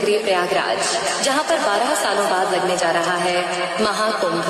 नगरी प्रयागराज, जहां पर 12 सालों बाद लगने जा रहा है महाकुंभ।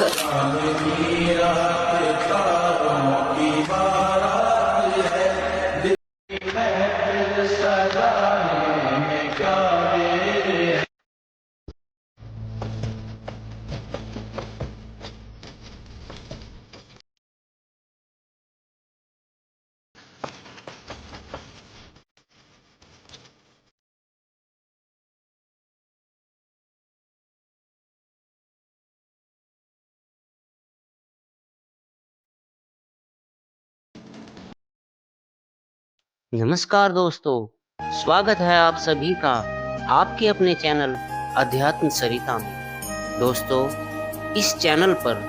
नमस्कार दोस्तों, स्वागत है आप सभी का आपके अपने चैनल अध्यात्म सरिता में। दोस्तों, इस चैनल पर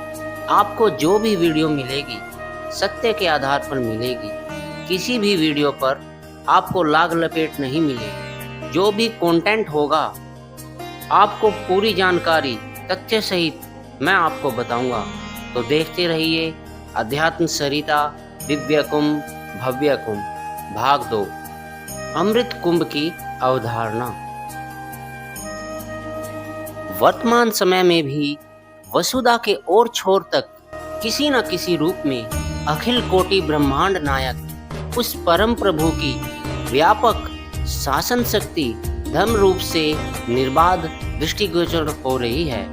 आपको जो भी वीडियो मिलेगी सत्य के आधार पर मिलेगी। किसी भी वीडियो पर आपको लाग लपेट नहीं मिलेगी। जो भी कंटेंट होगा आपको पूरी जानकारी तथ्य सहित मैं आपको बताऊंगा। तो देखते रहिए अध्यात्म सरिता दिव्य कुंभ भव्य कुंभ भाग 2, अमृत कुंभ की अवधारणा। वर्तमान समय में भी वसुधा के और छोर तक किसी न किसी रूप में अखिल कोटि ब्रह्मांड नायक उस परम प्रभु की व्यापक शासन शक्ति धर्म रूप से निर्बाध दृष्टिगोचर हो रही है।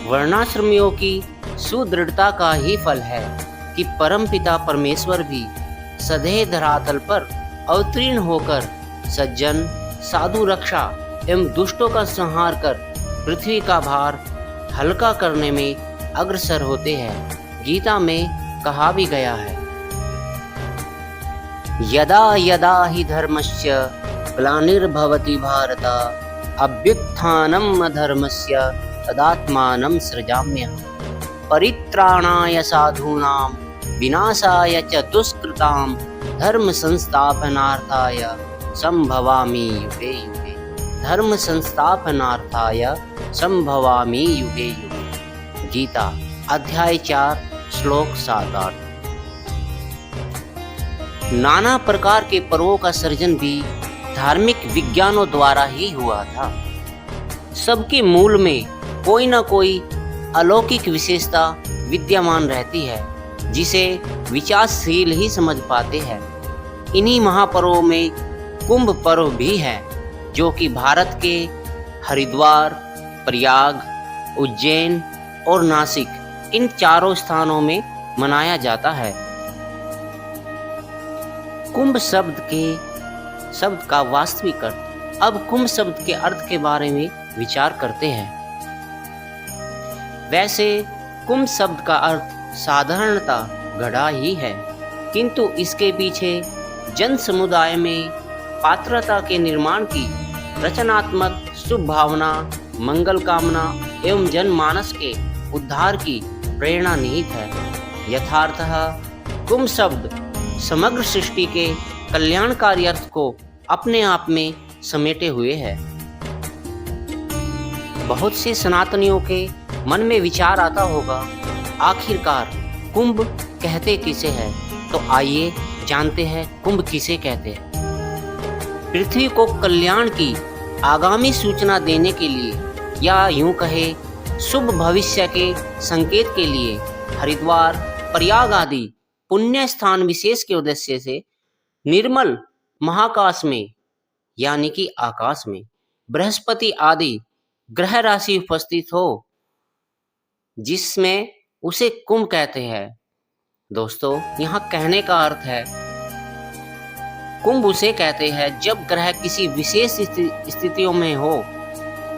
वर्णाश्रमियों की सुदृढ़ता का ही फल है कि परम पिता परमेश्वर भी सदैव धरातल पर अवतीर्ण होकर सज्जन साधु रक्षा एवं दुष्टों का संहार कर पृथ्वी का भार हल्का करने में अग्रसर होते हैं। गीता में कहा भी गया है, यदा यदा हि धर्मस्य ग्लानिर्भवति भारत अभ्युत्थानम् अधर्मस्य तदात्मानं सृजाम्यहम् परित्राणाय साधूनां विनाशाय च दुष्कृतां धर्म संस्थापनार्थाय संभवामि युगे युगे। धर्म संस्थापनार्थाय संभवामि युगे युगे। गीता अध्याय 4 श्लोक 7-8। नाना प्रकार के पर्वों का सर्जन भी धार्मिक विज्ञानों द्वारा ही हुआ था। सबके मूल में कोई न कोई अलौकिक विशेषता विद्यमान रहती है जिसे विचारशील ही समझ पाते हैं। इन्हीं महापर्वों में कुंभ पर्व भी है, जो कि भारत के हरिद्वार, प्रयाग, उज्जैन और नासिक इन चारों स्थानों में मनाया जाता है। कुंभ शब्द का वास्तविक अर्थ। अब कुंभ शब्द के अर्थ के बारे में विचार करते हैं। वैसे कुंभ शब्द का अर्थ साधारणता गढ़ा ही है, किंतु इसके पीछे जन समुदाय में पात्रता के निर्माण की रचनात्मक शुभ भावना, मंगल कामना एवं जनमानस के उद्धार की प्रेरणा निहित है। यथार्थः कुंभ शब्द समग्र सृष्टि के कल्याणकारी अर्थ को अपने आप में समेटे हुए है। बहुत से सनातनियों के मन में विचार आता होगा, आखिरकार कुंभ कहते किसे हैं? तो आइए जानते हैं कुंभ किसे कहते हैं। पृथ्वी को कल्याण की आगामी सूचना देने के लिए, या यूं कहे शुभ भविष्य के संकेत के लिए हरिद्वार, प्रयाग आदि पुण्य स्थान विशेष के उद्देश्य से निर्मल महाकाश में यानी कि आकाश में बृहस्पति आदि ग्रह राशि उपस्थित हो, जिसमें उसे कुंभ कहते हैं। दोस्तों, यहाँ कहने का अर्थ है कुंभ उसे कहते हैं जब ग्रह किसी विशेष स्थितियों में हो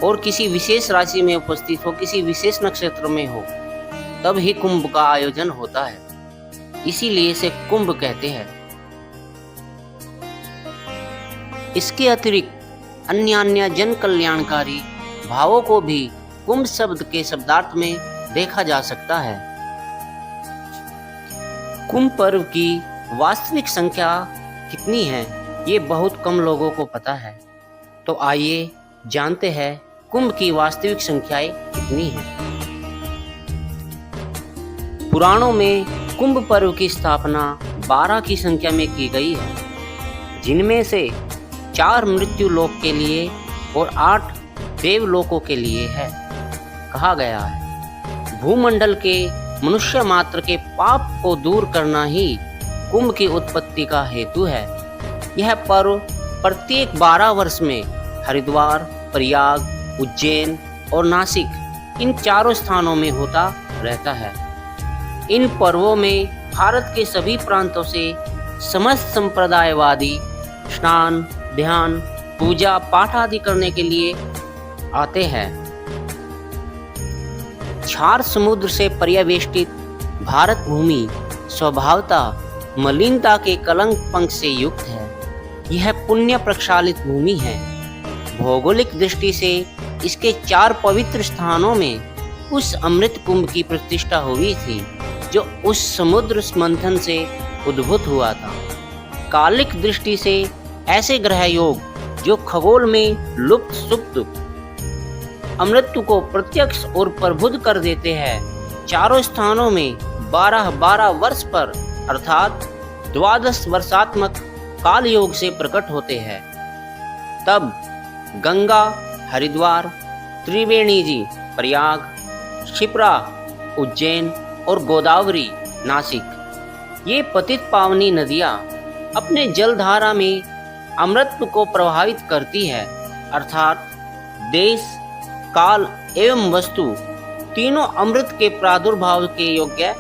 और किसी विशेष राशि में उपस्थित हो, किसी विशेष नक्षत्र में हो, तब ही कुंभ का आयोजन होता है। इसीलिए इसे कुंभ कहते हैं। इसके अतिरिक्त अन्य जन कल्याणकारी भावों को भी कुंभ शब्द के शब्दार्थ में देखा जा सकता है। कुंभ पर्व की वास्तविक संख्या कितनी है, ये बहुत कम लोगों को पता है। तो आइए जानते हैं कुंभ की वास्तविक संख्याएं कितनी हैं। पुराणों में कुंभ पर्व की स्थापना 12 की संख्या में की गई है, जिनमें से 4 मृत्यु लोक के लिए और 8 देवलोकों के लिए है। कहा गया है भूमंडल के मनुष्य मात्र के पाप को दूर करना ही कुंभ की उत्पत्ति का हेतु है। यह पर्व प्रत्येक 12 वर्ष में हरिद्वार, प्रयाग, उज्जैन और नासिक इन चारों स्थानों में होता रहता है। इन पर्वों में भारत के सभी प्रांतों से समस्त संप्रदायवादी स्नान, ध्यान, पूजा पाठ आदि करने के लिए आते हैं। चार समुद्र से पर्यवेष्टित भारत भूमि स्वभावतः मलिनता के कलंक पंख से युक्त है। यह पुण्य प्रक्षालित भूमि है। भौगोलिक दृष्टि से इसके 4 पवित्र स्थानों में उस अमृत कुंभ की प्रतिष्ठा हुई थी जो उस समुद्र मंथन से उद्भूत हुआ था। कालिक दृष्टि से ऐसे ग्रह योग जो खगोल में लुप्त सुप्त अमृत को प्रत्यक्ष और प्रबुद्ध कर देते हैं, चारों स्थानों में 12-12 वर्ष पर अर्थात 12 वर्षात्मक काल योग से प्रकट होते हैं। तब गंगा हरिद्वार, त्रिवेणी जी प्रयाग, क्षिप्रा उज्जैन और गोदावरी नासिक ये पतित पावनी नदियां अपने जलधारा में अमृत को प्रभावित करती है, अर्थात देश, काल एवं वस्तु तीनों अमृत के प्रादुर्भाव के योग्य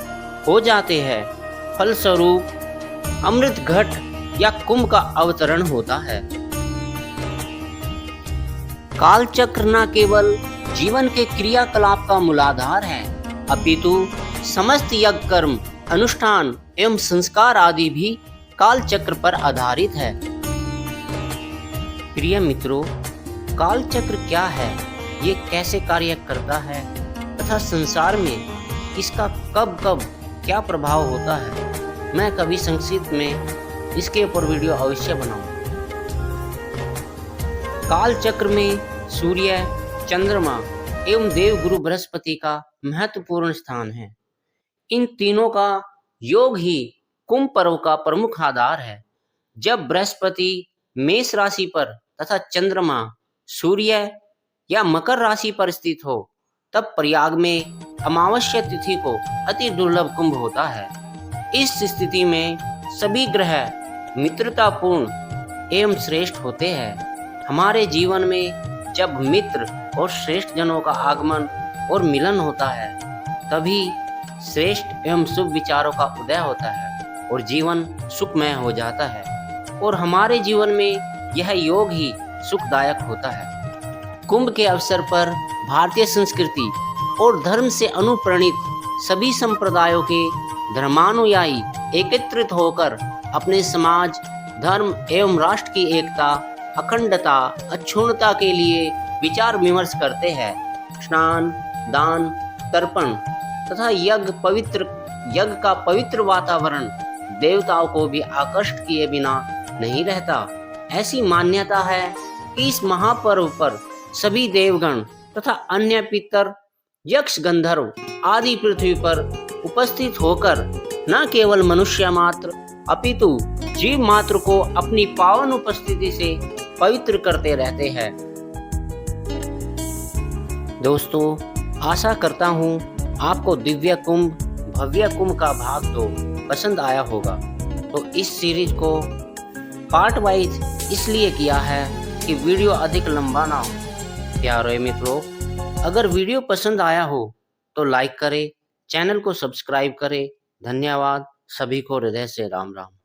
हो जाते हैं। फलस्वरूप अमृत घट या कुंभ का अवतरण होता है। काल चक्र न केवल जीवन के क्रियाकलाप का मूलाधार है, अपितु समस्त यज्ञ कर्म, अनुष्ठान एवं संस्कार आदि भी काल चक्र पर आधारित है। प्रिय मित्रों, काल चक्र क्या है, ये कैसे कार्य करता है तथा संसार में इसका कब कब क्या प्रभाव होता है, मैं कभी संक्षिप्त में इसके ऊपर वीडियो अवश्य बनाऊंगा। काल चक्र में सूर्य, चंद्रमा एवं देवगुरु बृहस्पति का महत्वपूर्ण स्थान है। इन तीनों का योग ही कुंभ पर्व का प्रमुख आधार है। जब बृहस्पति मेष राशि पर तथा चंद्रमा सूर्य या मकर राशि पर स्थित हो, तब प्रयाग में अमावस्या तिथि को अति दुर्लभ कुंभ होता है। इस स्थिति में सभी ग्रह मित्रतापूर्ण एवं श्रेष्ठ होते हैं। हमारे जीवन में जब मित्र और श्रेष्ठ जनों का आगमन और मिलन होता है, तभी श्रेष्ठ एवं शुभ विचारों का उदय होता है और जीवन सुखमय हो जाता है और हमारे जीवन में यह योग ही सुखदायक होता है। कुंभ के अवसर पर भारतीय संस्कृति और धर्म से अनुप्राणित सभी संप्रदायों के धर्मानुयायी एकत्रित होकर अपने समाज, धर्म एवं राष्ट्र की एकता, अखंडता, अक्षुण्णता के लिए विचार विमर्श करते हैं। स्नान, दान, तर्पण तथा यज्ञ का पवित्र वातावरण देवताओं को भी आकर्षित किए बिना नहीं रहता। ऐसी मान्यता है कि इस महापर्व पर सभी देवगण तथा अन्य पितर, यक्ष, गंधर्व आदि पृथ्वी पर उपस्थित होकर न केवल मनुष्य मात्र अपितु जीव मात्र को अपनी पावन उपस्थिति से पवित्र करते रहते हैं। दोस्तों, आशा करता हूँ आपको दिव्य कुंभ, भव्य कुंभ का भाग 2 पसंद आया होगा। तो इस सीरीज को पार्ट वाइज इसलिए किया है कि वीडियो अधिक लंबा ना हो। प्यारे मित्रों, अगर वीडियो पसंद आया हो तो लाइक करें, चैनल को सब्सक्राइब करें। धन्यवाद। सभी को हृदय से राम राम।